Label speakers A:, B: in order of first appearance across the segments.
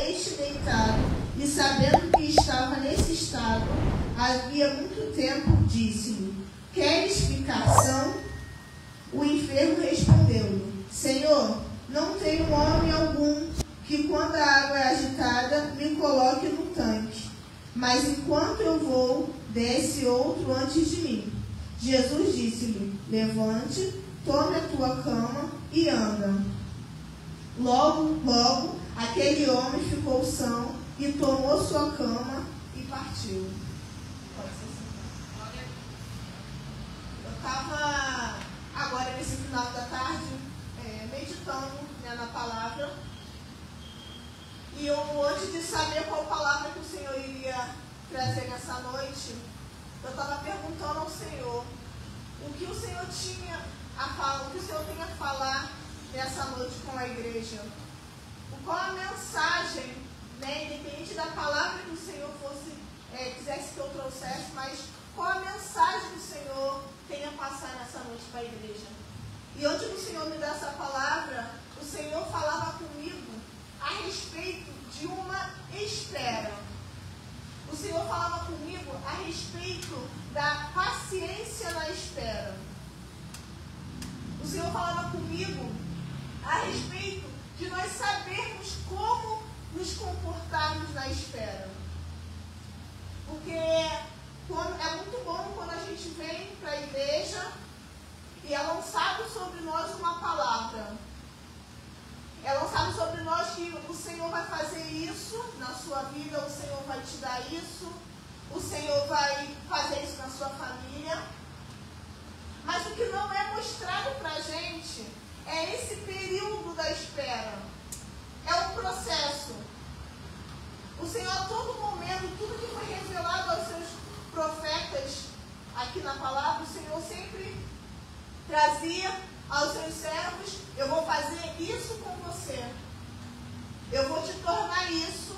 A: Este deitado, e sabendo que estava nesse estado, havia muito tempo, disse-lhe: queres ficar são? O enfermo respondeu-lhe: Senhor, não tenho homem algum que, quando a água é agitada, me coloque no tanque. Mas enquanto eu vou, desce outro antes de mim. Jesus disse-lhe: levante, tome a tua cama e anda. Logo, aquele homem ficou são e tomou sua cama e partiu. Pode ser assim. Eu estava agora nesse final da tarde meditando, né, na palavra. E eu, antes de saber qual palavra que o Senhor iria trazer nessa noite, eu estava perguntando ao Senhor o que o Senhor tinha a falar, o que o Senhor tem a falar nessa noite com a igreja. Qual a mensagem, né, independente da palavra que o Senhor quisesse que eu trouxesse, mas qual a mensagem que o Senhor tem a passar nessa noite para a igreja. E antes do Senhor me dar essa palavra, o Senhor falava comigo a respeito de uma espera. O Senhor falava comigo a respeito da paciência na espera. O Senhor falava comigo a respeito de nós sabermos como nos comportarmos na espera. Porque é muito bom quando a gente vem para a igreja e é lançado sobre nós uma palavra. É lançado sobre nós que o Senhor vai fazer isso na sua vida, o Senhor vai te dar isso, o Senhor vai fazer isso na sua família. Mas o que não é mostrado para a gente é esse período da espera. É um processo. O Senhor, a todo momento, tudo que foi revelado aos seus profetas aqui na palavra, o Senhor sempre trazia aos seus servos: eu vou fazer isso com você. Eu vou te tornar isso.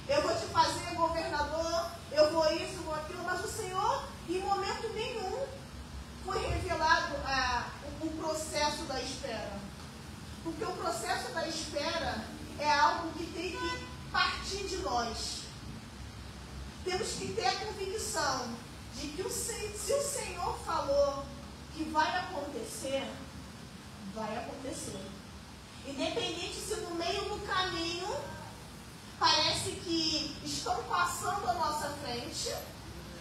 A: Eu vou te fazer governador. Eu vou isso, vou aquilo. Mas o Senhor, em momento nenhum, foi revelado o processo da espera. Porque o processo da espera é algo que tem que partir de nós. Temos que ter a convicção de que se o Senhor falou que vai acontecer, vai acontecer. Independente se no meio do caminho parece que estão passando à nossa frente,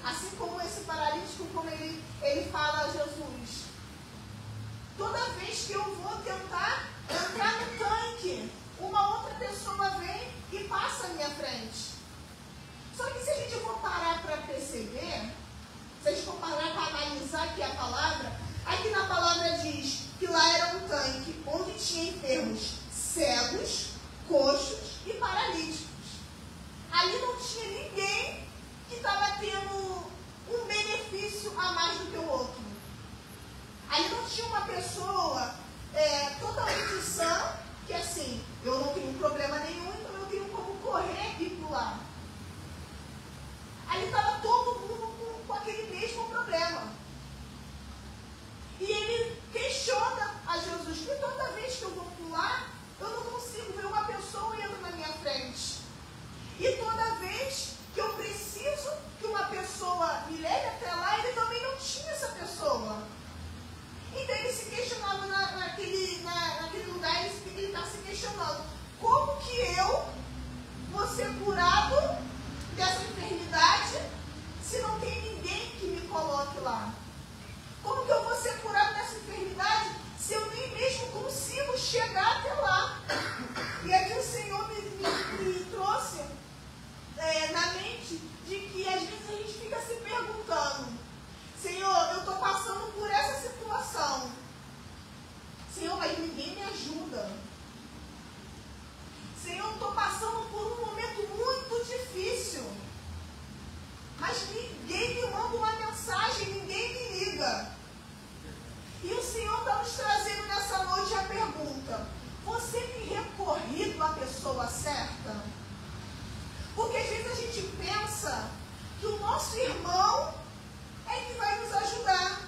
A: assim como esse paralítico, como ele fala a Jesus: toda vez que eu vou tentar entrar no tanque, uma outra pessoa vem e passa à minha frente. Só que se a gente for parar para perceber, se a gente for parar para analisar aqui a palavra, aqui na palavra diz que lá era um tanque onde tinha enfermos cegos, coxos e paralíticos. Ali não tinha ninguém que estava tendo um benefício a mais do que o outro. Ali não tinha uma pessoa totalmente sã, que assim, eu não tenho problema nenhum, então eu tenho como correr e pular. Ali estava todo mundo com aquele mesmo problema. E ele questiona a Jesus: que toda vez que eu vou pular, eu não consigo ver uma pessoa indo na minha frente. E toda vez que eu preciso que uma pessoa me leve até lá, ele também não tinha essa pessoa. Então ele se questionava naquele lugar, ele está se questionando: como que eu vou ser curado dessa enfermidade se não tem ninguém que me coloque lá? Como que eu vou ser curado dessa enfermidade se eu nem mesmo consigo chegar até lá? E aqui o Senhor me trouxe na mente de que às vezes a gente fica se perguntando: Senhor, eu estou passando por essa situação. Senhor, mas ninguém me ajuda. Senhor, eu estou passando por um momento muito difícil, mas ninguém me manda uma mensagem, ninguém me liga. E o Senhor está nos trazendo nessa noite a pergunta: você tem recorrido à pessoa certa? Porque às vezes a gente pensa que o nosso irmão é que vai nos ajudar.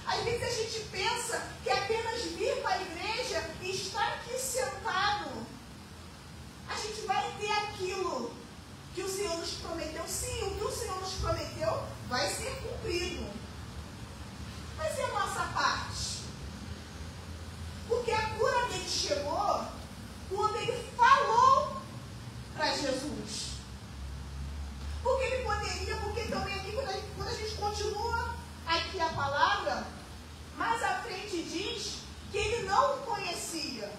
A: Às vezes a gente pensa que apenas vir para a igreja e estar aqui sentado, a que o Senhor nos prometeu, sim, o que o Senhor nos prometeu vai ser cumprido. Mas e a nossa parte? Porque a cura dele chegou quando ele falou para Jesus. Porque ele poderia, porque também aqui, quando a gente continua aqui a palavra, mais à frente diz que ele não conhecia.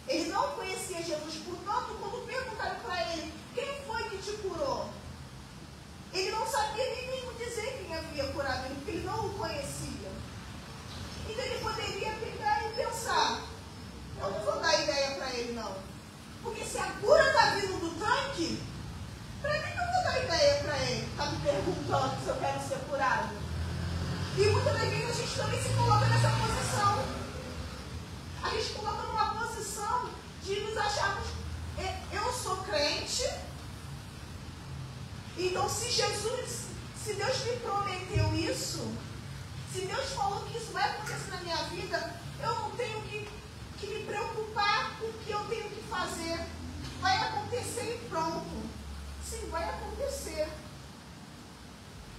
A: Ele não conhecia Jesus, portanto, quando perguntaram para ele, quem foi que te curou? Ele não sabia nem mesmo dizer quem havia curado ele, porque ele não o conhecia. Então ele poderia pegar e pensar, eu não vou dar ideia para ele não. Porque se a cura está vindo do tanque, para mim que eu vou dar ideia para ele, está me perguntando se eu quero ser curado. E muitas das vezes a gente também se coloca nessa posição. A gente coloca numa posição de nos acharmos, eu sou crente, então se Deus me prometeu isso, se Deus falou que isso vai acontecer na minha vida, eu não tenho que me preocupar com o que eu tenho que fazer. Vai acontecer e pronto. Sim, vai acontecer.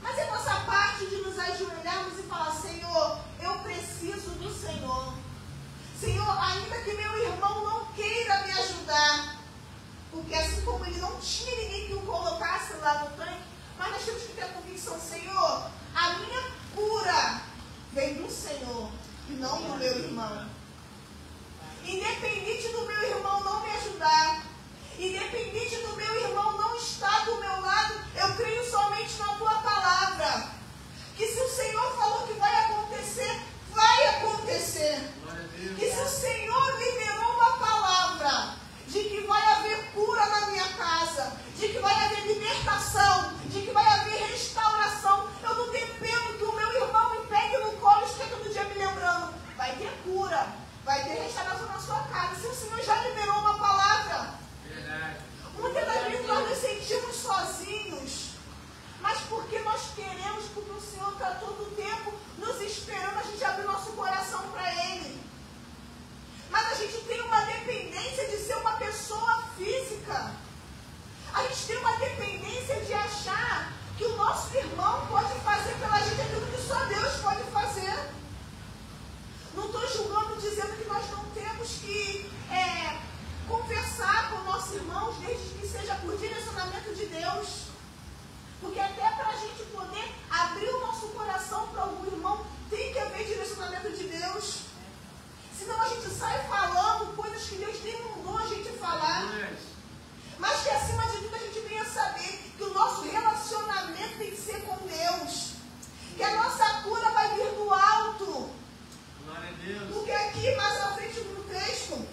A: Mas é nossa parte de nos ajoelharmos e falar, Senhor, eu preciso do Senhor. Senhor, ainda que meu irmão não queira me ajudar, porque assim como ele não tinha ninguém que o colocasse lá no tanque, mas nós temos que ter a convicção, Senhor, a minha cura vem do Senhor e não do meu irmão. Independente do meu irmão não me ajudar, independente do meu irmão não estar do meu lado, eu creio somente na tua palavra. Que se o Senhor falou que vai acontecer, vai acontecer. Que se o Senhor liberou uma palavra de que vai haver cura na minha casa, de que vai haver libertação, de que vai haver restauração, eu não dependo que o meu irmão me pegue no colo e esteja todo dia me lembrando. Vai ter cura, vai ter restauração na sua casa. Se o Senhor já liberou uma palavra, muitas das vezes nós nos sentimos sozinhos, mas porque nós queremos, porque o Senhor está todo o tempo nos esperando, a gente abrir nosso coração para Ele. Mas a gente tem uma dependência de ser uma pessoa física. A gente tem uma dependência de achar que o nosso irmão pode fazer pela gente aquilo que só Deus pode fazer. Não estou julgando, dizendo que nós não temos que conversar com nossos irmãos, desde que seja por direcionamento de Deus. Porque até para a gente poder abrir o nosso coração para algum irmão, tem que haver direcionamento de Deus. Senão a gente sai falando coisas que Deus nem mandou a gente falar. Mas que acima de tudo a gente venha saber que o nosso relacionamento tem que ser com Deus. Que a nossa cura vai vir do alto. Porque aqui mais à frente no texto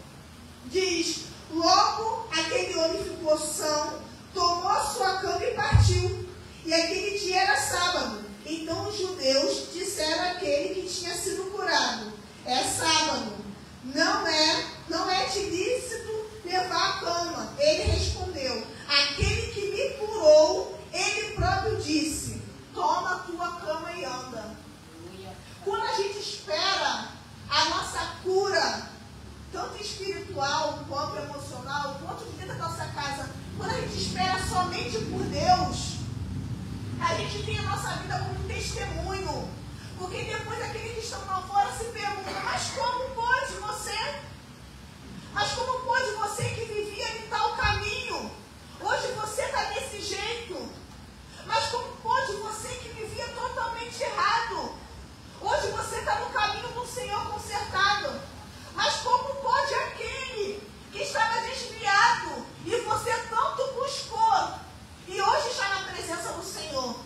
A: diz, logo aquele homem ficou são, tomou a sua cama e partiu. E aquele dia era sábado. Então os judeus disseram àquele que tinha sido curado, é sábado, não é te lícito levar a cama. Ele respondeu, aquele que me curou, ele próprio disse, toma a tua cama e anda. Quando a gente espera a nossa cura, tanto espiritual, quanto emocional, quanto dentro da nossa casa, quando a gente espera somente por Deus, a gente tem a nossa vida como um testemunho. Porque depois aqueles que estão lá fora se perguntam, mas como pode você? Mas como pode você que vivia em tal caminho? Hoje você está desse jeito. Mas como pode você que vivia totalmente errado? Hoje você está no caminho do Senhor consertado. Mas como pode aquele que estava desviado e você tanto buscou e hoje está na presença do Senhor?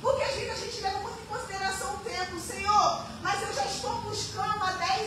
A: Porque às vezes a gente leva muito em consideração o tempo, Senhor, mas eu já estou buscando há 10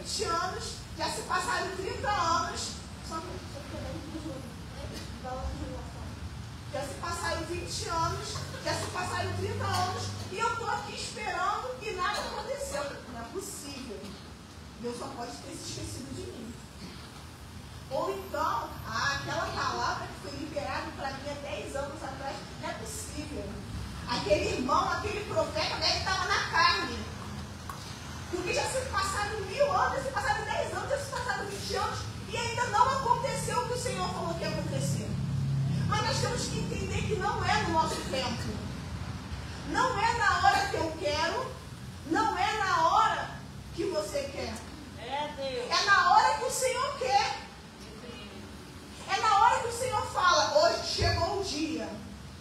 A: 20 anos, já se passaram 30 anos. Já se passaram 20 anos, já se passaram 30 anos, e eu estou aqui esperando e nada aconteceu. Não é possível. Deus só pode ter se esquecido de mim. Ou então, aquela palavra que foi liberada para mim há 10 anos atrás, não é possível. Aquele irmão, aquele profeta deve estar na carne. Porque já se passaram 1000 anos, já se passaram 10 anos, já se passaram 20 anos, e ainda não aconteceu o que o Senhor falou que ia acontecer. Mas nós temos que entender que não é no nosso tempo. Não é na hora que eu quero, não é na hora que você quer. É na hora que o Senhor quer. É na hora que o Senhor fala, hoje chegou o dia.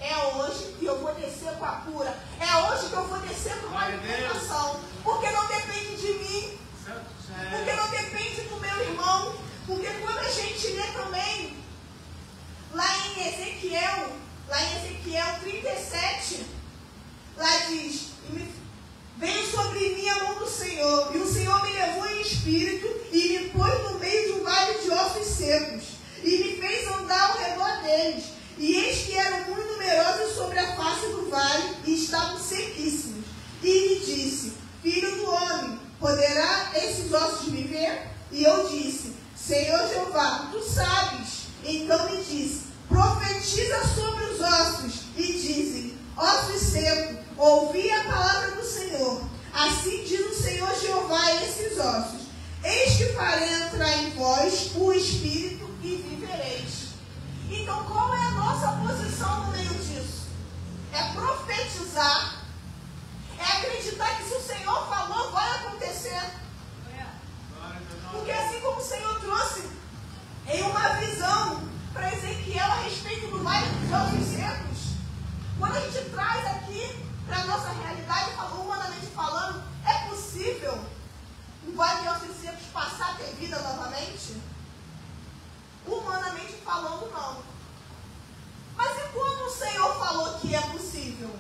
A: É hoje que eu vou descer com a cura. É hoje que eu vou descer com a libertação. Porque não depende de mim. Porque não depende do meu irmão. Porque quando a gente lê também, lá em Ezequiel 37, lá diz, veio sobre mim a mão do Senhor, e o Senhor me levou em espírito, e me pôs no meio de um vale de ossos secos, e me fez andar ao redor deles, e eis que eram muito numerosos sobre a face do vale, e estavam sequíssimos. E me disse, filho do homem, poderá esses ossos viver? E eu disse, Senhor Jeová, tu sabes. Então me disse, profetiza sobre os ossos, e dizem, ossos secos, ouvi a palavra do Senhor. Assim diz o Senhor Jeová a esses ossos, eis que farei entrar em vós o Espírito e vivereis. Então qual é a nossa posição no meio disso? É profetizar, é acreditar que se o Senhor falou, vai acontecer. Porque assim como o Senhor trouxe em uma visão para Ezequiel a respeito do vale dos ossos secos, quando a gente traz aqui para a nossa realidade, humanamente falando, é possível o vale de ossos secos passar a ter vida novamente? Humanamente falando, não. Mas e quando o Senhor falou que é possível?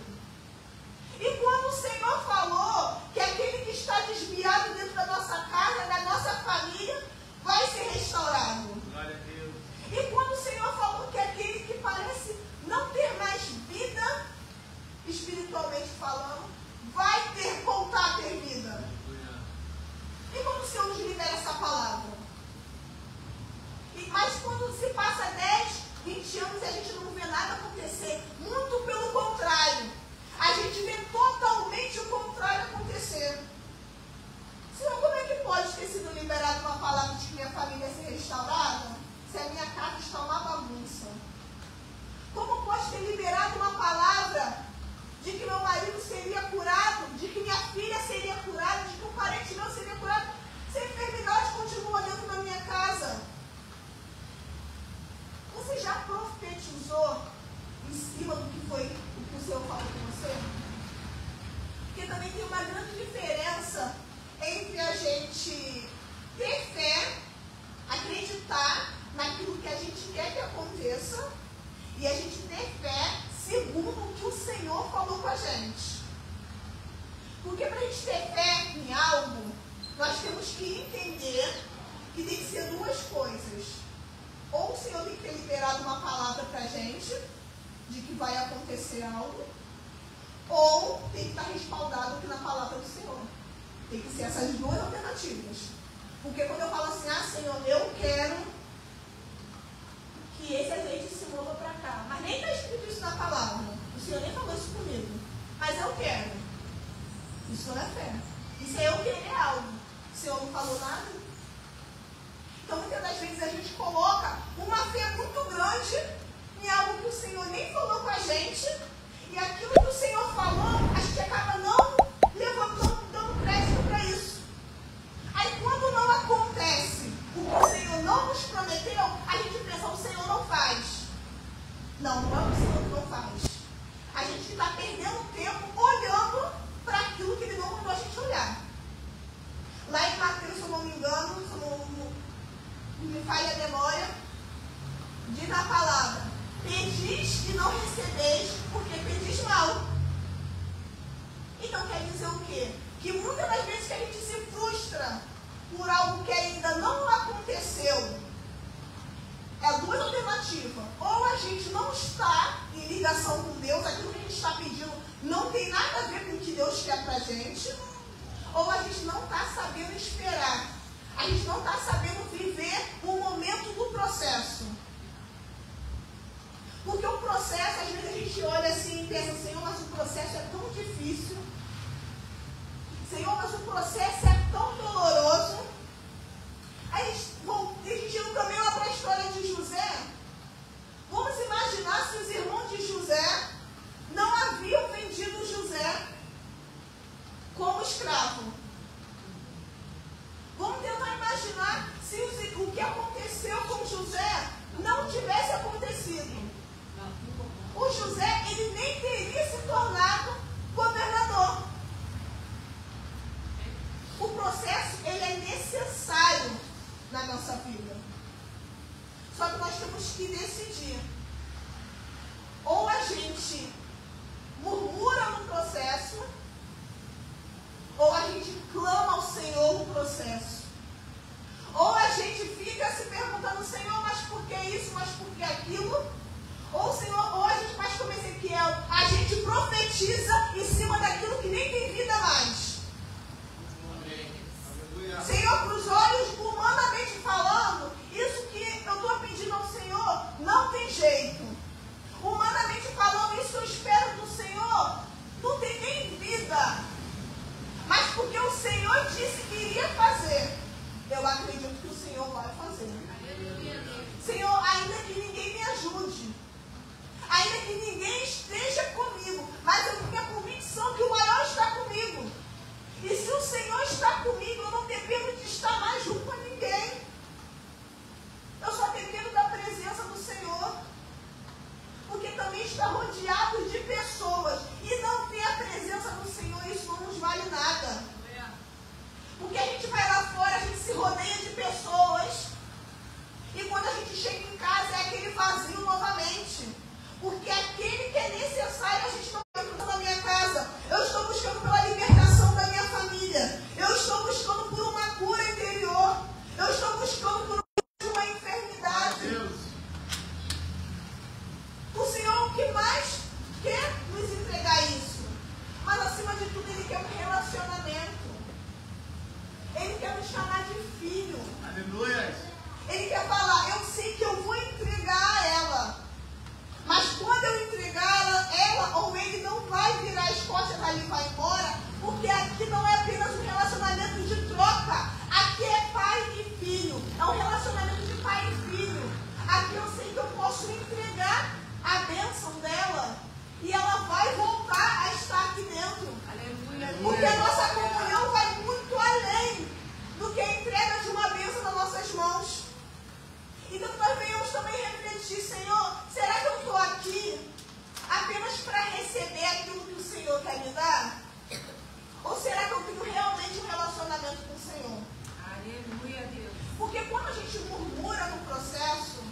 A: E quando o Senhor falou que aquele que está desviado dentro da nossa casa, da nossa família, vai ser restaurado?
B: Glória a Deus.
A: E quando o Senhor falou que aquele que parece não ter mais vida, espiritualmente falando, vai voltar a ter vida? E quando o Senhor nos libera essa palavra? Mas quando se passa 10, 20 anos e a gente não vê nada acontecer, muito pelo contrário, a gente vê totalmente o contrário acontecer. Senhor, como é que pode ter sido liberada uma palavra de que minha família ia ser restaurada, se a minha casa está uma bagunça? Como pode ter liberado uma palavra de que meu marido seria curado, de que minha filha seria curada, de que um parente meu seria curado, se a enfermidade continua dentro da minha casa? Você já profetizou em cima do que foi o que o Senhor falou com você? Porque também tem uma grande diferença entre a gente ter fé, acreditar naquilo que a gente quer que aconteça, e a gente ter fé segundo o que o Senhor falou com a gente. Porque para a gente ter fé em algo, nós temos que entender que tem que ser duas coisas. Ou o Senhor tem que ter liberado uma palavra para a gente, de que vai acontecer algo, ou tem que estar respaldado aqui na palavra do Senhor. Tem que ser essas duas alternativas. Porque quando eu falo assim, Senhor, eu quero que esse azeite se mova para cá, mas nem está escrito isso na palavra, o Senhor nem falou isso comigo, mas eu quero. Isso não é fé. Isso é eu querer algo. O Senhor não falou nada. Então muitas das vezes a gente coloca uma fé muito grande em algo que o Senhor nem falou com a gente, e aquilo que o Senhor falou, a gente acaba não levantando, dando crédito para isso. Aí quando não acontece o que o Senhor não nos prometeu, a gente pensa, o Senhor não faz. Não, não é o Senhor que não faz. A gente está perdendo tempo olhando para aquilo que Ele não mandou a gente olhar. Lá em Mateus, se eu não me engano, se não me falha a memória, diz a palavra, pedis e não recebeis, porque pedis mal. Então quer dizer o quê? Que muitas das vezes que a gente se frustra por algo que ainda não aconteceu, é duas alternativas. Ou a gente não está em ligação com Deus, aquilo que a gente está pedindo não tem nada a ver com o que Deus quer pra gente, ou a gente não está sabendo esperar. A gente não está sabendo viver o momento do processo. Porque o processo, às vezes a gente olha assim e pensa, Senhor, mas o processo é tão difícil. Senhor, mas o processo é tão doloroso. A gente indo também lá para a história de José. Vamos imaginar se os irmãos de José não haviam vendido José como escravo. Vamos tentar imaginar se o que aconteceu com José não tivesse acontecido. O José, ele nem teria se tornado governador. O processo, ele é necessário na nossa vida. Só que nós temos que decidir. Ou a gente murmura no processo, ou a gente clama ao Senhor no processo. Ou a gente fica se perguntando, Senhor, mas por que isso, mas por que aquilo? Ou Senhor, ou a gente faz como Ezequiel, a gente profetiza em cima daquilo que nem tem vida mais. Senhor, para os olhos, humanamente falando, isso que eu estou pedindo ao Senhor, não tem jeito. Humanamente falando, isso que eu espero do Senhor, não tem nem vida. Mas porque o Senhor disse que iria fazer, eu acredito que o Senhor vai fazer. Senhor, ainda que ninguém me ajude, ainda que ninguém esteja comigo, mas eu tenho a convicção que o maior está comigo. E se o Senhor está comigo, eu não dependo de estar mais junto a ninguém. Eu só dependo da presença do Senhor. Porque também está rodeado de pessoas. E não ter a presença do Senhor, isso não nos vale nada. Porque a gente vai lá fora, a gente se rodeia de pessoas. E quando a gente chega em casa, é aquele vazio novamente. Porque aquele que é necessário, a gente não está buscando na minha casa. Eu estou buscando pela libertação da minha família. Eu estou buscando por uma cura interior. Eu estou buscando por uma enfermidade. O Senhor, o que mais quer nos entregar isso? Mas acima de tudo, Ele quer um relacionamento. Ele quer nos chamar de filho. Aleluia. Ele quer falar, eu sei que eu vou entregar a ela. Mas quando eu entregar ela ou ele, não vai virar as costas dali e vai embora, porque aqui não é apenas um relacionamento de troca. Aqui é pai e filho. É um relacionamento de pai e filho. Aqui eu sei que eu posso entregar a bênção dela e ela vai voltar a estar aqui dentro. Aleluia. Porque a nossa comunhão vai muito além do que a entrega de uma bênção nas nossas mãos. Então nós venhamos também refletir, Senhor, será que eu estou aqui apenas para receber aquilo que o Senhor quer me dar? Ou será que eu tenho realmente um relacionamento com o Senhor? Aleluia, Deus. Porque quando a gente murmura no processo,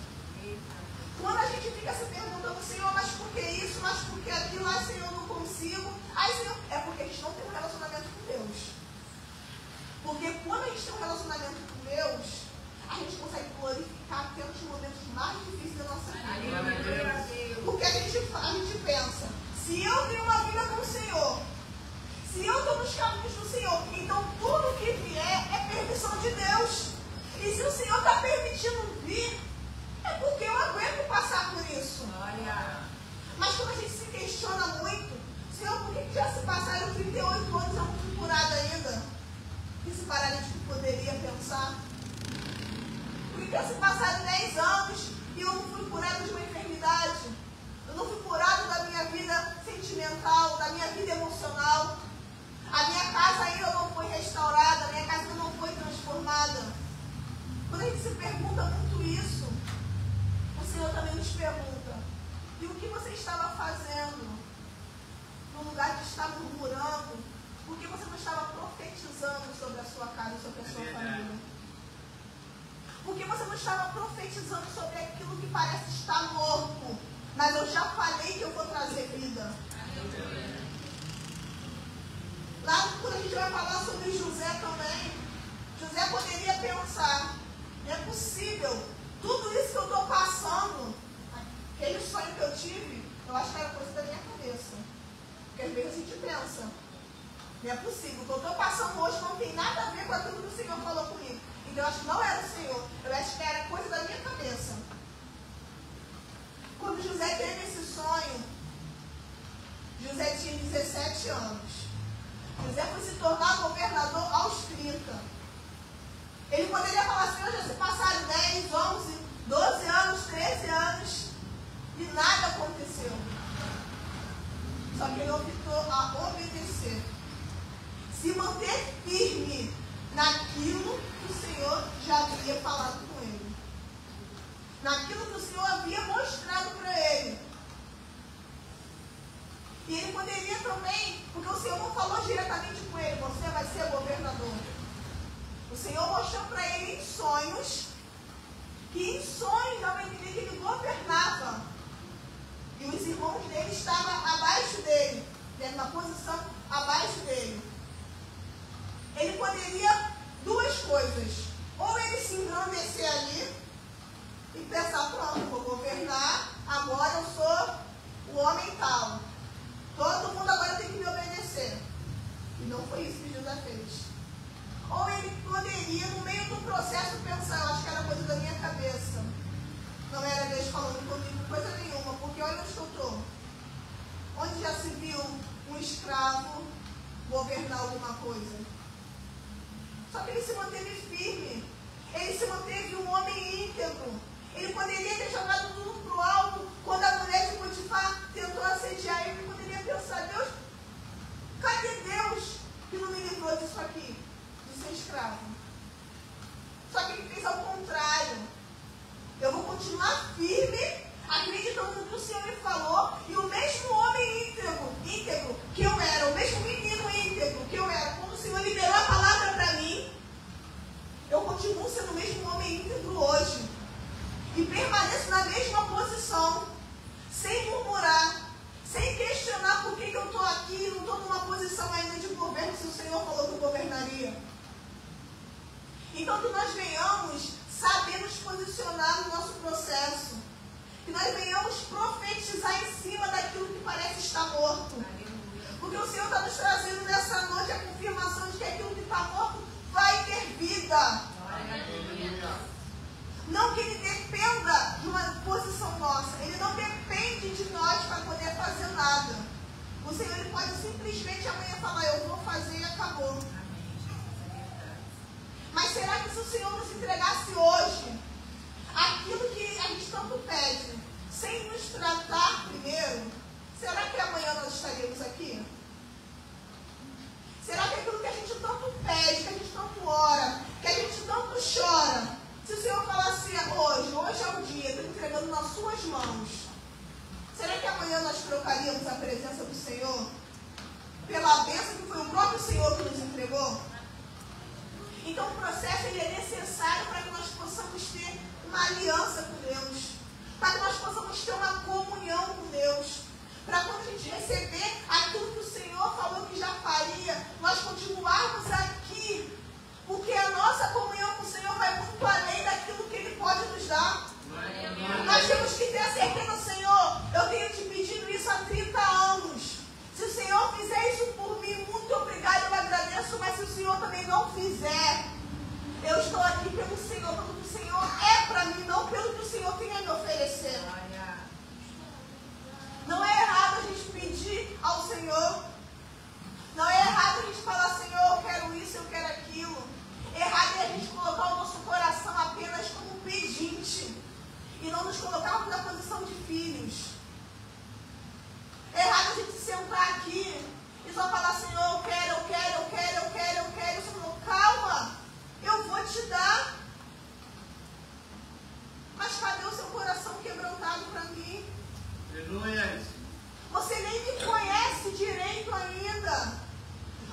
A: quando a gente fica se perguntando, Senhor, mas por que isso, mas por que aquilo, ah, Senhor, eu não consigo, aí, Senhor, é porque a gente não tem um relacionamento com Deus. Porque quando a gente tem um relacionamento com Deus, a gente consegue glorificar até nos momentos mais difíceis da nossa vida. Porque a gente pensa, se eu tenho uma vida com o Senhor, se eu estou nos caminhos do Senhor, então tudo que vier é permissão de Deus. E se o Senhor está permitindo vir, é porque eu aguento passar por isso. Mas quando a gente se questiona muito, Senhor, por que já se passaram 38 anos e eu não fui curada ainda? Esse paralítico poderia pensar. Por que já se passaram 10 anos e eu não fui curado de uma enfermidade? Eu não fui curado da minha vida sentimental, da minha vida emocional. A minha casa ainda não foi restaurada, a minha casa ainda não foi transformada. Quando a gente se pergunta muito isso, o Senhor também nos pergunta, e o que você estava fazendo no lugar de estar murmurando? Por que você não estava profetizando sobre a sua casa, sobre a sua família? Por que você não estava profetizando sobre aquilo que parece estar morto? Mas eu já falei que eu vou trazer vida. Lá quando a gente vai falar sobre José também, José poderia pensar, não é possível, tudo isso que eu estou passando, aquele sonho que eu tive, eu acho que era coisa da minha cabeça. Porque às vezes a gente pensa, não é possível, o que eu estou passando hoje não tem nada a ver com aquilo que o Senhor falou comigo. Então eu acho que não era o Senhor, eu acho que era coisa da minha cabeça. Quando José teve esse sonho, José tinha 17 anos. José foi se tornar governador aos 30. Ele poderia falar assim, já se passaram 10, 11, 12 anos, 13 anos e nada aconteceu. Só que ele optou a obedecer. Se manter firme naquilo que o Senhor já havia falado com ele. Naquilo que o Senhor havia mostrado para ele. E ele poderia também, porque o Senhor não falou diretamente com ele, você vai ser governador. O Senhor mostrou para ele em sonhos, que em sonhos dava a entender que ele governava. E os irmãos dele estavam abaixo dele, na posição abaixo dele. Ele poderia duas coisas. Ou ele se engrandecer ali e pensar, pronto, vou governar, agora eu sou o homem tal. Todo mundo agora tem que me obedecer. E não foi isso que José fez. Ou ele poderia, no meio do processo, pensar, eu acho que era coisa da minha cabeça. Não era Deus falando comigo coisa nenhuma, porque olha onde eu estou. Onde já se viu um escravo governar alguma coisa? Só que ele se manteve firme. Ele se manteve um homem íntegro. Ele poderia ter jogado tudo pro alto quando a mulher de Potifar tentou assediar ele. Ele poderia pensar, Deus, cadê Deus que não me livrou disso aqui? De ser escravo. Só que ele fez ao contrário. Eu vou continuar firme, acreditando no que o Senhor me falou, e o mesmo homem íntegro que eu era, o mesmo menino íntegro que eu era, quando o Senhor liberou a palavra para mim, eu continuo sendo o mesmo homem íntegro hoje. E permaneço na mesma posição, sem murmurar, sem questionar por que eu estou aqui, não estou numa posição ainda de governo, se o Senhor falou que eu governaria. Então que nós venhamos saber nos posicionar no nosso processo. Que nós venhamos profetizar em cima daquilo que parece estar morto. Porque o Senhor está nos trazendo nessa noite a confirmação de que aquilo que está morto vai ter vida. Não que ele dependa de uma posição nossa. Ele não depende de nós para poder fazer nada. O Senhor ele pode simplesmente amanhã falar, eu vou fazer e acabou. Mas será que se o Senhor nos entregasse hoje aquilo que a gente tanto pede, sem nos tratar primeiro, será que amanhã nós estaríamos aqui? Será que aquilo que a gente tanto pede, que a gente tanto ora, que a gente tanto chora, se o Senhor falasse hoje é o dia, estou entregando nas suas mãos, será que amanhã nós trocaríamos a presença do Senhor pela bênção que foi o próprio Senhor que nos entregou? Então o processo ele é necessário para que nós possamos ter uma aliança com Deus, para que nós possamos ter uma comunhão com Deus, para quando a gente receber aquilo que o Senhor falou que já faria, nós continuarmos aqui, porque a nossa comunhão com o Senhor vai muito além daquilo que Ele pode nos dar. Nós temos que ter a certeza, Senhor, eu tenho te pedido isso há 30 anos. Se o Senhor fizer isso por mim, muito obrigado, eu agradeço, mas se o Senhor também não fizer, eu estou aqui pelo Senhor, pelo que o Senhor é para mim, não pelo que o Senhor tem a me oferecer. Não é errado a gente pedir ao Senhor, não é errado a gente falar, Senhor, eu quero isso, eu quero aquilo. Errado é a gente colocar o nosso coração apenas como pedinte e não nos colocarmos na posição de filhos. É errado a gente sentar aqui e só falar, Senhor, eu quero. O Senhor falou, calma, eu vou te dar. Mas cadê o seu coração quebrantado para mim? Aleluia. Você nem me conhece direito ainda.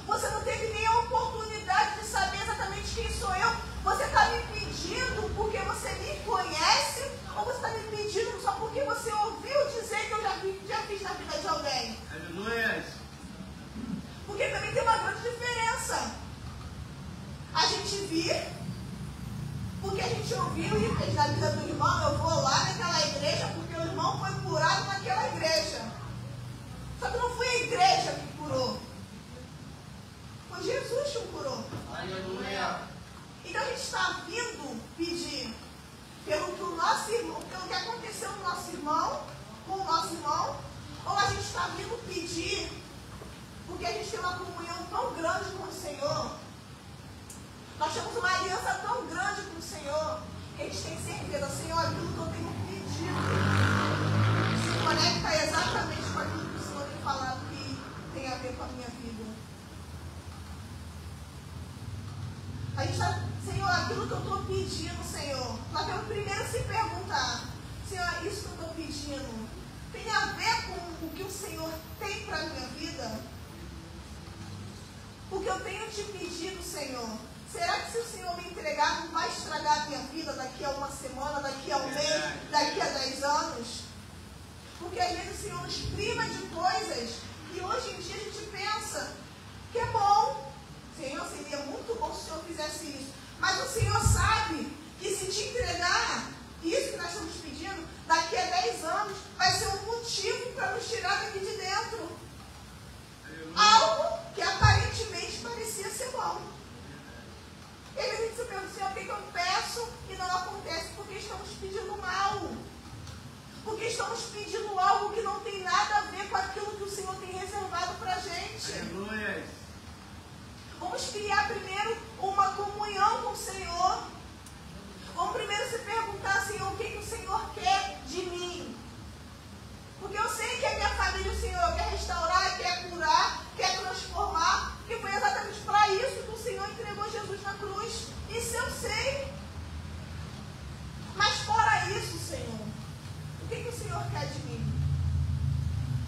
A: Você não teve nem a oportunidade de saber exatamente quem sou eu. Você está me pedindo porque você me conhece? Ou você está me pedindo só porque você ouviu dizer que eu já fiz na vida de alguém? Aleluia. Porque também tem uma grande diferença. A gente vir está vindo pedir, porque a gente tem uma comunhão tão grande com o Senhor, nós temos uma aliança tão grande com o Senhor, que a gente tem certeza, Senhor, aquilo que eu tenho pedido se conecta exatamente com aquilo que o Senhor tem falado que tem a ver com a minha vida. A gente está, Senhor, aquilo que eu estou pedindo, Senhor, nós temos primeiro se perguntar, Senhor, isso que eu estou pedindo tem a ver com o que o Senhor tem para a minha vida? O que eu tenho te pedido, Senhor, será que se o Senhor me entregar, não vai estragar a minha vida daqui a uma semana, daqui a um mês, daqui a 10 anos? Porque às vezes o Senhor nos priva de coisas e hoje em dia a gente pensa que é bom. Senhor, seria muito bom se o Senhor fizesse isso. Mas o Senhor sabe que se te entregar isso que nós estamos pedindo, daqui a 10 anos, vai ser um motivo para nos tirar daqui de dentro. Algo que aparentemente parecia ser bom. E aí a gente se pergunta, Senhor, o que eu peço e não acontece? Porque estamos pedindo mal. Porque estamos pedindo algo que não tem nada a ver com aquilo que o Senhor tem reservado para a gente.
B: Aleluia.
A: Vamos criar primeiro uma comunhão com o Senhor. Vamos primeiro se perguntar, Senhor, o que o Senhor quer de mim? Porque eu sei que a minha família, o Senhor quer restaurar, quer curar, quer transformar. Porque foi exatamente para isso que o Senhor entregou Jesus na cruz. Isso eu sei. Mas fora isso, Senhor, o que o Senhor quer de mim?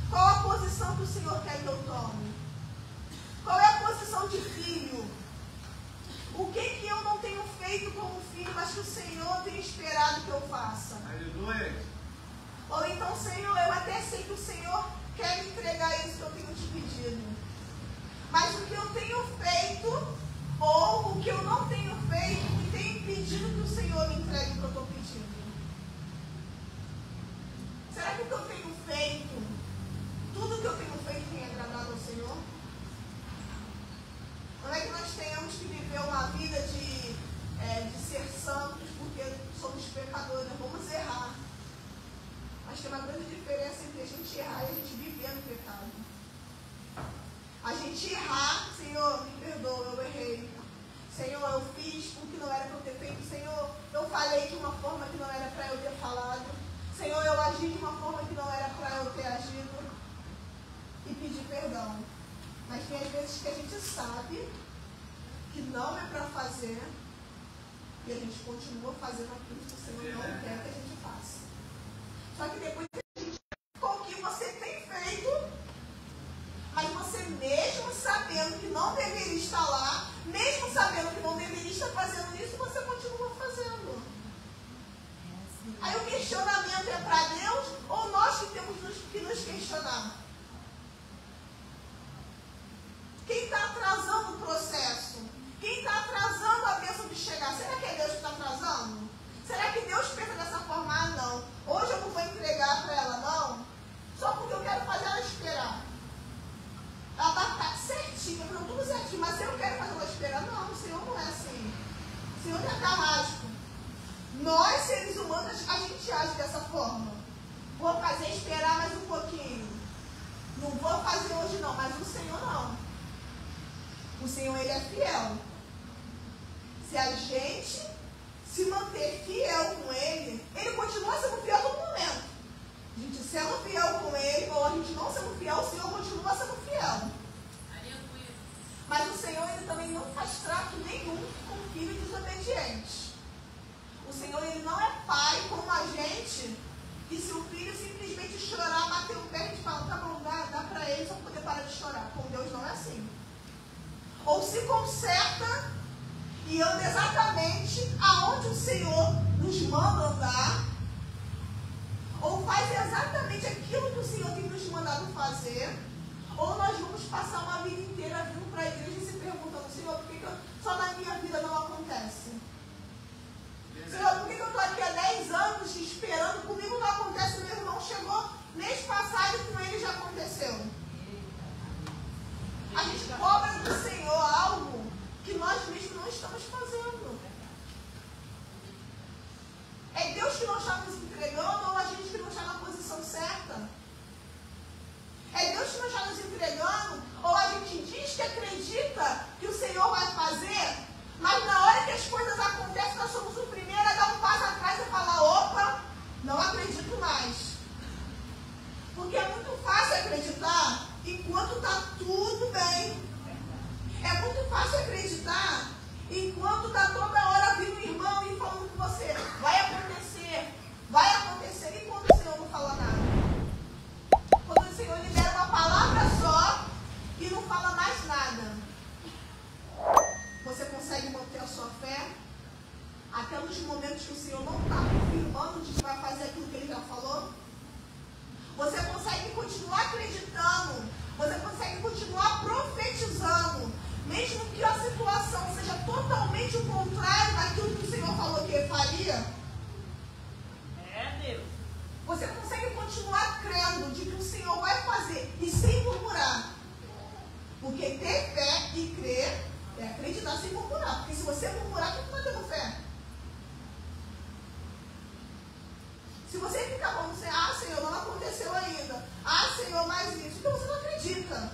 A: Qual a posição que o Senhor quer que eu tome? Qual é a posição de filho? O que eu não tenho feito como filho, mas que o Senhor tem esperado que eu faça?
B: Aleluia.
A: Ou então, Senhor, eu até sei que o Senhor quer me entregar isso que eu tenho te pedido. Mas o que eu tenho feito, ou o que eu não tenho feito, me tem impedido que o Senhor me entregue o que eu estou pedindo. Será que o que eu tenho feito, tudo que eu tenho feito tem agradado ao Senhor? Não é que nós tenhamos que viver uma vida de ser santos, porque somos pecadores, nós vamos errar. Mas tem uma grande diferença entre a gente errar e a gente viver no pecado. A gente errar, Senhor, me perdoa, eu errei. Senhor, eu fiz o que não era para eu ter feito. Senhor, eu falei de uma forma que não era para eu ter falado. Senhor, eu agi de uma forma que não era para eu ter agido. E pedir perdão. Mas tem às vezes que a gente sabe que não é para fazer e a gente continua fazendo aquilo que o Senhor não quer que a gente faça. Só que depois a gente com o que você tem feito, mas você mesmo sabendo que não deveria estar lá, mesmo sabendo que não deveria estar fazendo isso, você continua fazendo. Aí o questionamento é para Deus ou nós que temos que nos questionar? Quem está atrasando o processo? Quem está atrasando a bênção de chegar? Será que é Deus que está atrasando? Será que Deus pensa dessa forma? Ah, não. Hoje eu não vou entregar para ela, não. Só porque eu quero fazer ela esperar. Ela está certinha, não tudo certinho, mas eu quero fazer ela esperar. Não, o Senhor não é assim. O Senhor é carrasco. Nós, seres humanos, a gente age dessa forma. Vou fazer esperar mais um pouquinho. Não vou fazer hoje não, mas o Senhor não. O Senhor, Ele é fiel. Se a gente se manter fiel com Ele, Ele continua sendo fiel a todo momento. A gente sendo fiel com Ele, ou a gente não sendo fiel, o Senhor continua sendo fiel. Mas o Senhor, Ele também não faz trato nenhum com filho desobediente. O Senhor, Ele não é pai como a gente, que se o filho simplesmente chorar, bater o pé, a gente fala, tá bom, dá pra ele só poder parar de chorar. Com Deus não é assim. Ou se conserta e anda exatamente aonde o Senhor nos manda andar, ou faz exatamente aquilo que o Senhor tem nos mandado fazer, ou nós vamos passar uma vida inteira vindo para a igreja e se perguntando, Senhor, por que só na minha vida não acontece? Senhor, por que eu estou aqui há 10 anos esperando, comigo não acontece, meu irmão chegou mês passado e com ele já aconteceu. A gente cobra do Senhor algo que nós mesmos não estamos fazendo. É Deus que não está nos entregando ou a gente que não está na posição certa? É Porque é muito fácil acreditar enquanto está tudo bem. É muito fácil acreditar enquanto está toda hora vindo o irmão e falando com você. Vai acontecer. E quando o Senhor não fala nada? Quando o Senhor libera uma palavra só e não fala mais nada. Você consegue manter a sua fé? Até nos momentos que o Senhor não está confirmando de que vai fazer aquilo que Ele já falou? Você consegue continuar acreditando? Você consegue continuar profetizando? Mesmo que a situação seja totalmente o contrário daquilo que o Senhor falou que Ele faria?
B: É, Deus.
A: Você consegue continuar crendo de que o Senhor vai fazer e sem murmurar? Porque ter fé e crer é acreditar sem murmurar. Porque se você murmurar, você não está tendo fé. Se você ficar falando assim, ah, Senhor, não aconteceu ainda. Ah, Senhor, mais isso. Então você não acredita.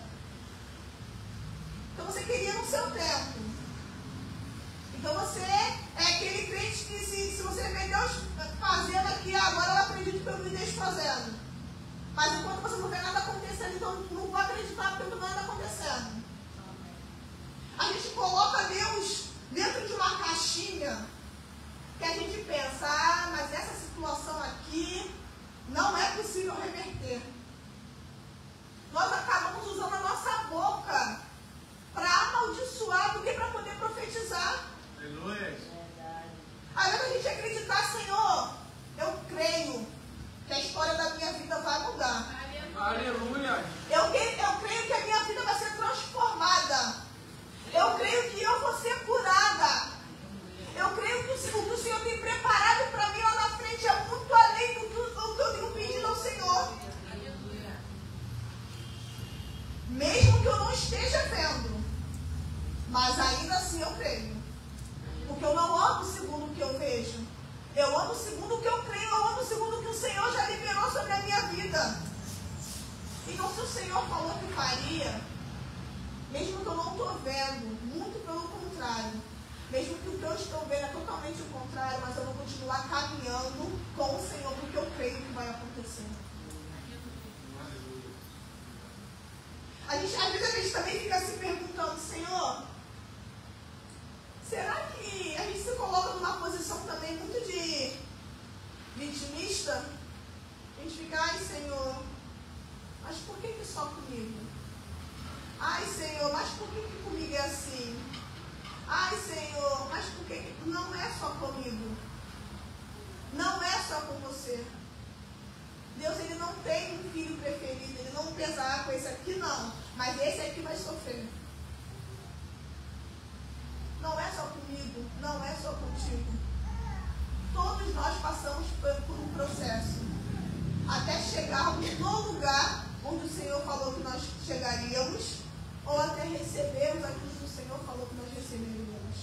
A: Então você queria no seu tempo. Então você é aquele crente que se você vê Deus fazendo aqui, agora eu acredito que eu me deixo fazendo. Mas enquanto você não vê nada acontecendo, então não vou acreditar porque não vê nada acontecendo. A gente coloca Deus dentro de uma caixinha que a gente pensa, ah, mas essa situação aqui não é possível reverter. Nós acabamos usando a nossa boca para amaldiçoar do que para poder profetizar.
C: Aleluia.
A: Aí a gente acreditar, Senhor, eu creio que a história da minha vida vai mudar.
C: Aleluia.
A: Eu creio que a minha vida vai ser transformada. Eu creio que eu vou ser curada. Eu creio que o que o Senhor tem preparado para mim lá na frente é muito além do que eu tenho pedido ao Senhor. Mesmo que eu não esteja vendo. Mas ainda assim eu creio. Porque eu não amo segundo o que eu vejo. Eu amo segundo o que eu creio. Eu amo segundo o que o Senhor já liberou sobre a minha vida. Então se o Senhor falou que faria, mesmo que eu não estou vendo, muito pelo contrário, mesmo que o que eu estou vendo é totalmente o contrário, mas eu vou continuar caminhando com o Senhor, porque eu creio que vai acontecer. Às vezes a gente também fica se perguntando, Senhor, será que a gente se coloca numa posição também muito de vitimista? A gente fica, ai Senhor, mas por que só comigo? Ai Senhor, mas por que comigo é assim? Ai Senhor, mas por que não é só comigo? Não é só com você. Deus, Ele não tem um filho preferido. Ele não pensa, com esse aqui não. Mas esse aqui vai sofrer. Não é só comigo. Não é só contigo. Todos nós passamos por um processo. Até chegarmos no lugar onde o Senhor falou que nós chegaríamos. Ou até recebermos aquilo que o Senhor falou que nós receberíamos.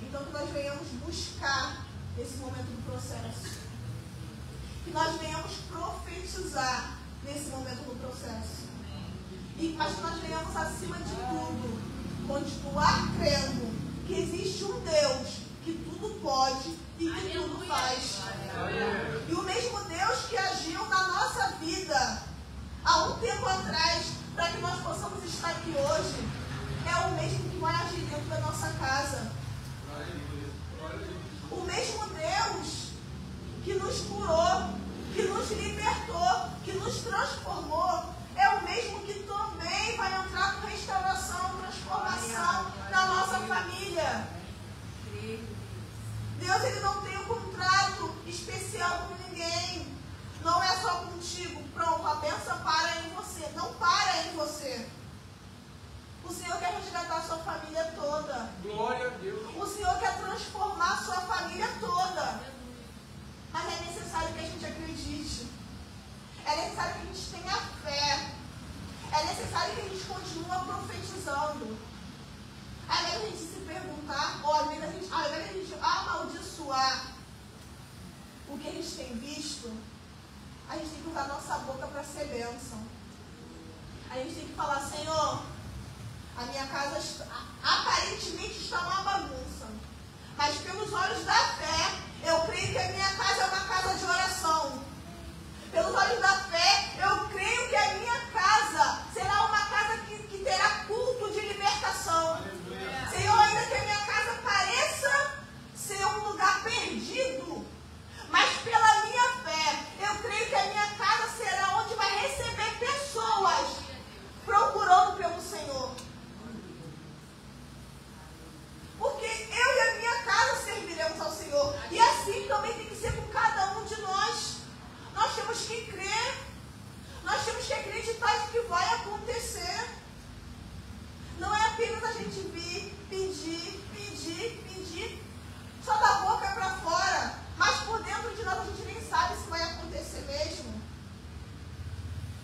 A: Então que nós venhamos buscar esse momento do processo. Que nós venhamos profetizar nesse momento do processo. Mas que nós venhamos, acima de tudo, continuar crendo que existe um Deus que tudo pode e que tudo faz. E o mesmo Deus que agiu na nossa vida há um tempo atrás, para que nós possamos estar aqui hoje, é o mesmo que vai agir dentro da nossa casa. O mesmo Deus que nos curou, que nos libertou, que nos transformou, é o mesmo que também vai entrar com restauração, transformação na nossa família. Deus, Ele não tem um contrato especial com ninguém. Não é só contigo. Pronto, a bênção para em você. Não para em você. O Senhor quer resgatar a sua família toda.
C: Glória a Deus.
A: O Senhor quer transformar a sua família toda. Mas é necessário que a gente acredite. É necessário que a gente tenha fé. É necessário que a gente continue profetizando. Ao invés de a gente se perguntar, ou ao invés de a gente amaldiçoar o que a gente tem visto, a gente tem que usar a nossa boca para ser bênção. A gente tem que falar, Senhor, a minha casa aparentemente está uma bagunça. Mas pelos olhos da fé, eu creio que a minha casa é uma casa de oração. Pelos olhos da que crer. Nós temos que acreditar de que vai acontecer. Não é apenas a gente vir, pedir, só da boca para fora, mas por dentro de nós a gente nem sabe se vai acontecer mesmo.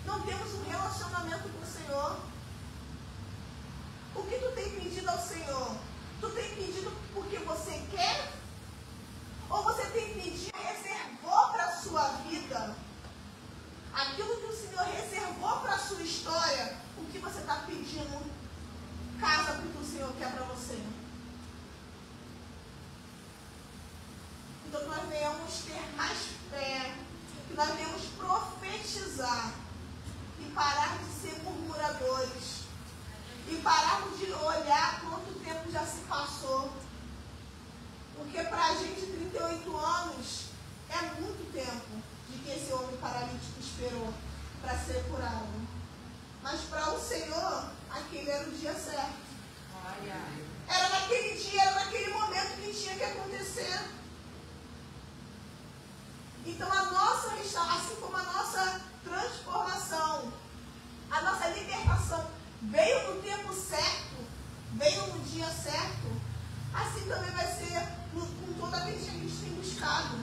A: Não temos um relacionamento com o Senhor. O que tu tem pedido ao Senhor? Tu tem pedido porque você quer? Ou você tem pedido e reservou para a sua vida? Aquilo que o Senhor reservou para a sua história, o que você está pedindo casa para o que o Senhor quer para você? Então que nós venhamos ter mais fé, que nós venhamos profetizar e parar de ser murmuradores e pararmos de olhar quanto tempo já se passou, porque para a gente 38 anos é muito tempo de que esse homem paralítico esperou para ser curado, mas para o Senhor aquele era o dia certo, era naquele dia, era naquele momento que tinha que acontecer. Então a nossa restauração, assim como a nossa transformação, a nossa libertação veio no tempo certo, veio no dia certo, assim também vai ser com todo aquilo que a gente tem buscado.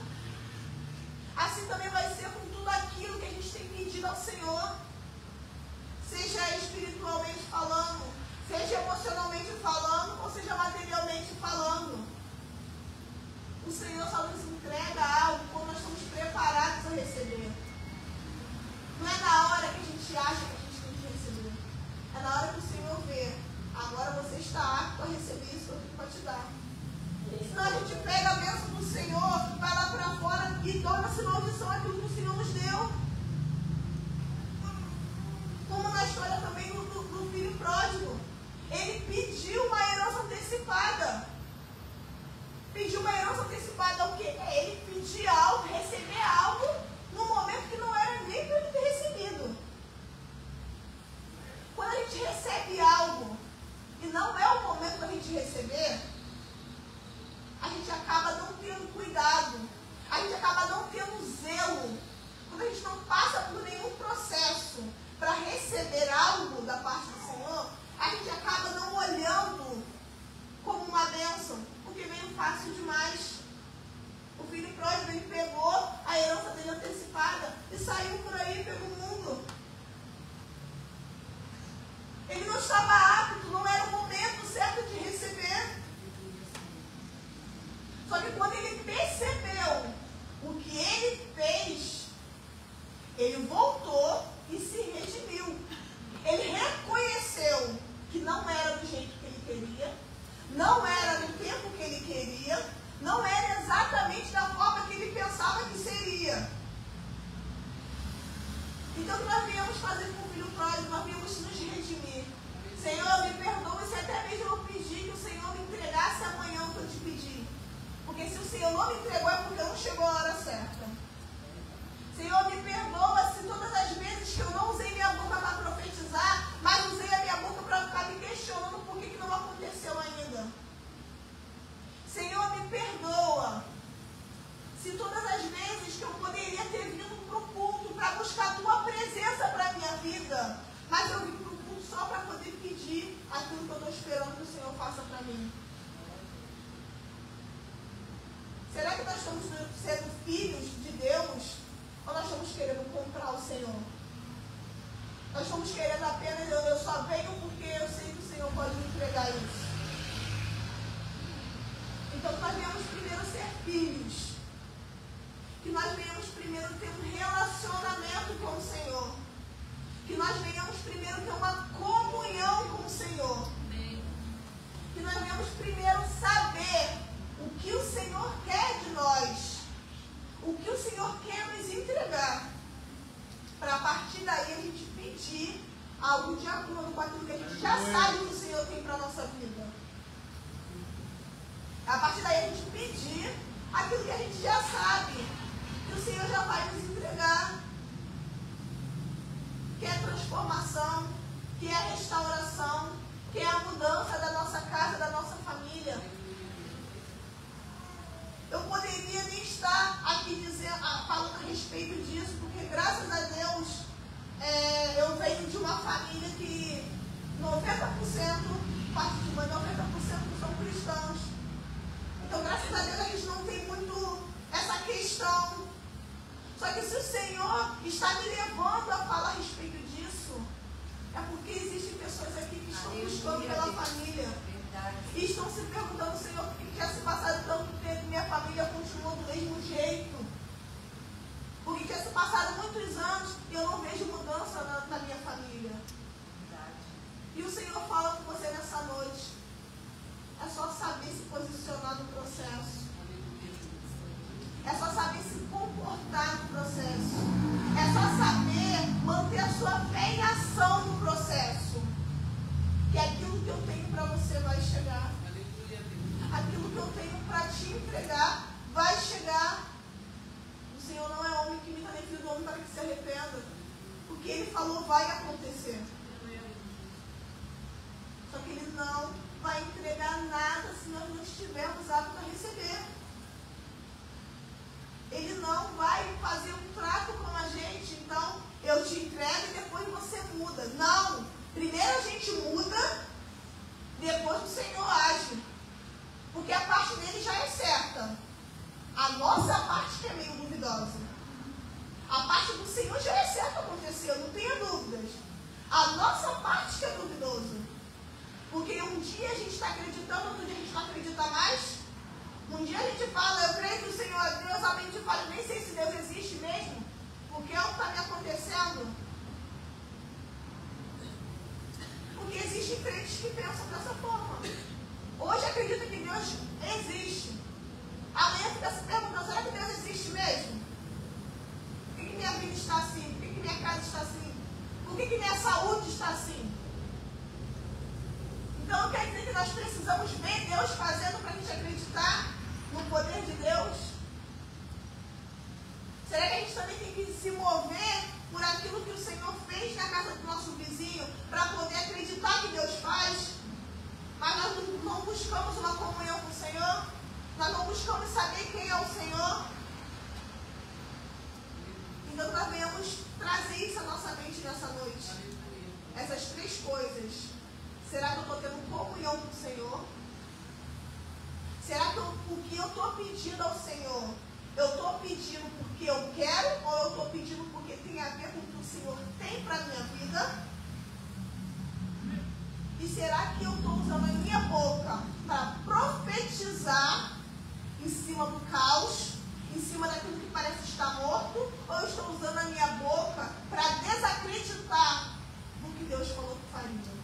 A: Assim também vai ser com tudo aquilo que a gente tem pedido ao Senhor, seja espiritualmente falando, seja emocionalmente falando, ou seja materialmente falando. O Senhor só nos entrega algo quando nós estamos preparados a receber. Não é na hora que a gente acha que a gente tem que receber. É na hora que o Senhor vê. Agora você está apto a receber isso que eu tenho para te dar. Senão a gente pega a bênção do Senhor, vai lá para fora e torna-se maldição aquilo que o Senhor nos deu. Como na história também do filho pródigo. Ele pediu uma herança antecipada. Pediu uma herança antecipada ao quê? Ele pedir algo, receber algo, num momento que não era nem para ele ter recebido. Quando a gente recebe algo e não é o momento da gente receber, a gente acaba não tendo cuidado, a gente acaba não tendo zelo. Quando a gente não passa por nenhum processo para receber algo da parte do Senhor, a gente acaba não olhando como uma bênção, porque veio fácil demais. O filho pródigo, ele pegou a herança dele antecipada e saiu por aí pelo mundo. Ele não estava apto, não era o momento certo de receber. Só que quando ele percebeu o que ele fez, ele voltou e se redimiu. Ele reconheceu que não era do jeito que ele queria, não era no tempo que ele queria, não era exatamente da forma que ele pensava que seria. Então o que nós viemos fazer com o filho pródigo, nós viemos nos redimir. Senhor, me perdoa se até mesmo eu pedir que o Senhor me entregasse amanhã o que eu te pedi. Porque se o Senhor não me entregou é porque não chegou a hora certa. Senhor, me perdoa se todas as vezes que eu não usei minha boca para profetizar, mas usei a minha boca para ficar me questionando por que não aconteceu ainda. Senhor, me perdoa se todas as vezes que eu poderia ter vindo para o culto para buscar a tua presença para a minha vida, mas eu vim para o culto só para poder pedir aquilo que eu estou esperando que o Senhor faça para mim. Será que nós estamos sendo filhos de Deus ou nós estamos querendo comprar o Senhor? Nós estamos querendo apenas, eu só venho porque eu sei que o Senhor pode me entregar isso. Então nós viemos primeiro ser filhos. Que nós venhamos primeiro ter um relacionamento com o Senhor. Que nós venhamos primeiro ter uma comunhão com o Senhor. Que nós venhamos primeiro saber o que o Senhor quer de nós. O que o Senhor quer nos entregar. Para a partir daí a gente pedir algo de acordo com aquilo que a gente já sabe que o Senhor tem para a nossa vida. A partir daí a gente pedir aquilo que a gente já sabe que o Senhor já vai nos entregar. Que é a transformação, que é a restauração, que é a mudança da nossa casa, da nossa família. Eu poderia nem estar aqui falando a respeito disso, porque graças 90%, parte de mãe, 90% são cristãos. Então, graças a Deus, eles não têm muito essa questão. Só que se o Senhor está me levando a falar a respeito disso, é porque existem pessoas aqui que estão buscando pela família. E estão se perguntando, Senhor, por que tinha se passado tanto tempo e minha família continuou do mesmo jeito? Porque tinha se passado muitos anos e eu não vejo mudança na minha família. E o Senhor fala com você nessa noite. É só saber se posicionar no processo. É só saber se comportar no processo. É só saber manter a sua fé em ação no processo. Que aquilo que eu tenho para você vai chegar. Aquilo que eu tenho para te entregar vai chegar. O Senhor não é homem que imita nem filho do homem para que se arrependa. O que Ele falou vai acontecer. Só que Ele não vai entregar nada se nós não estivermos aptos a receber. Ele não vai fazer um trato com a gente, então eu te entrego e depois você muda. Não! Primeiro a gente muda, depois o Senhor age. Porque a parte dele já é certa. A nossa parte que é meio duvidosa. A parte do Senhor já é certa acontecer, não tenha dúvidas. A nossa parte que é duvidosa. Porque um dia a gente está acreditando, outro dia a gente não acredita mais. Um dia a gente fala, eu creio que o Senhor é Deus, a gente fala, nem sei se Deus existe mesmo, porque é o que está me acontecendo. Porque existem crentes que pensam dessa forma. Hoje acredita que Deus existe. Amanhã fica se perguntando, será que Deus existe mesmo? Por que minha vida está assim? Por que minha casa está assim? Por que minha saúde está assim? Então quer dizer que nós precisamos ver Deus fazendo para a gente acreditar no poder de Deus? Será que a gente também tem que se mover por aquilo que o Senhor fez na casa do nosso vizinho para poder acreditar que Deus faz? Mas nós não buscamos uma comunhão com o Senhor? Nós não buscamos saber quem é o Senhor? Então nós venhamos trazer isso à nossa mente nessa noite. Essas três coisas. Será que eu estou tendo comunhão com o Senhor? Será que o que eu estou pedindo ao Senhor, eu estou pedindo porque eu quero ou eu estou pedindo porque tem a ver com o que o Senhor tem para a minha vida? E será que eu estou usando a minha boca para profetizar em cima do caos, em cima daquilo que parece estar morto? Ou eu estou usando a minha boca para desacreditar no que Deus falou que faria?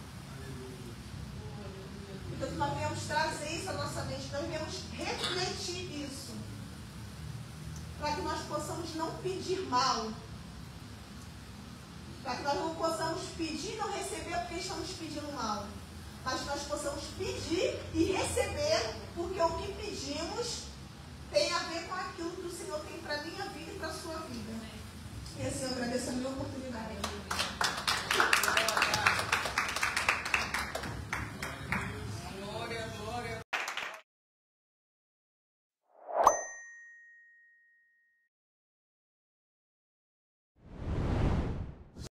A: Então nós viemos trazer isso à nossa mente, nós viemos refletir isso. Para que nós possamos não pedir mal. Para que nós não possamos pedir e não receber porque estamos pedindo mal. Mas que nós possamos pedir e receber porque o que pedimos tem a ver com aquilo que o Senhor tem para a minha vida e para a sua vida. E assim eu agradeço a minha oportunidade.